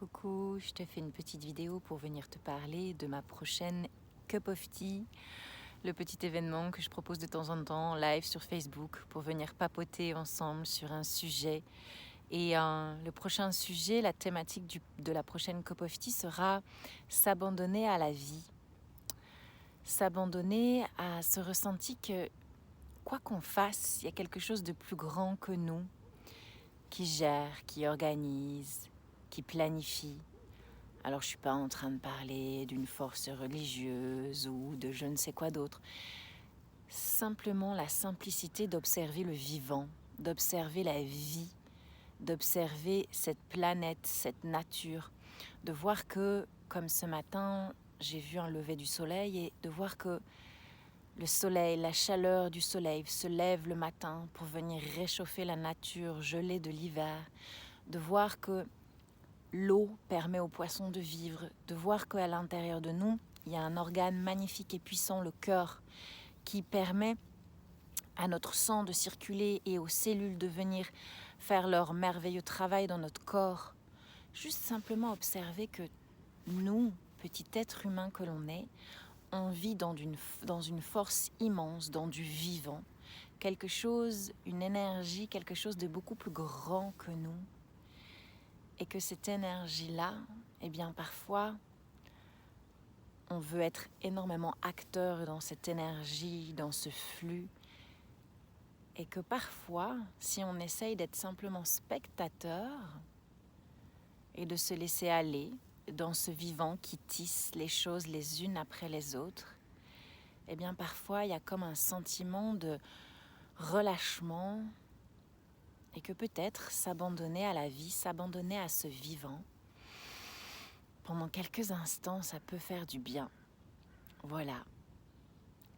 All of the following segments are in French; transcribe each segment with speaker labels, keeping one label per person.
Speaker 1: Coucou, je te fais une petite vidéo pour venir te parler de ma prochaine Cup of Tea, le petit événement que je propose de temps en temps en live sur Facebook pour venir papoter ensemble sur un sujet. Et le prochain sujet, la thématique de la prochaine Cup of Tea sera s'abandonner à la vie. S'abandonner à ce ressenti que quoi qu'on fasse, il y a quelque chose de plus grand que nous qui gère, qui organise, qui planifie. Alors je ne suis pas en train de parler d'une force religieuse ou de je ne sais quoi d'autre. Simplement la simplicité d'observer le vivant, d'observer la vie, d'observer cette planète, cette nature, de voir que, comme ce matin, j'ai vu un lever du soleil et de voir que le soleil, la chaleur du soleil se lève le matin pour venir réchauffer la nature gelée de l'hiver, de voir que l'eau permet aux poissons de vivre, de voir qu'à l'intérieur de nous, il y a un organe magnifique et puissant, le cœur, qui permet à notre sang de circuler et aux cellules de venir faire leur merveilleux travail dans notre corps. Juste simplement observer que nous, petit être humain que l'on est, on vit dans une force immense, dans du vivant, quelque chose, une énergie, quelque chose de beaucoup plus grand que nous. Et que cette énergie-là, eh bien parfois, on veut être énormément acteur dans cette énergie, dans ce flux. Et que parfois, si on essaye d'être simplement spectateur et de se laisser aller dans ce vivant qui tisse les choses les unes après les autres, eh bien parfois, il y a comme un sentiment de relâchement et que peut-être s'abandonner à la vie, s'abandonner à ce vivant, pendant quelques instants, ça peut faire du bien. Voilà,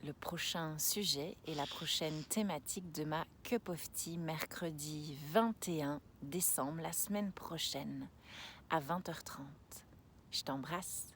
Speaker 1: le prochain sujet et la prochaine thématique de ma Cup of Tea, mercredi 21 décembre, la semaine prochaine, à 20h30. Je t'embrasse.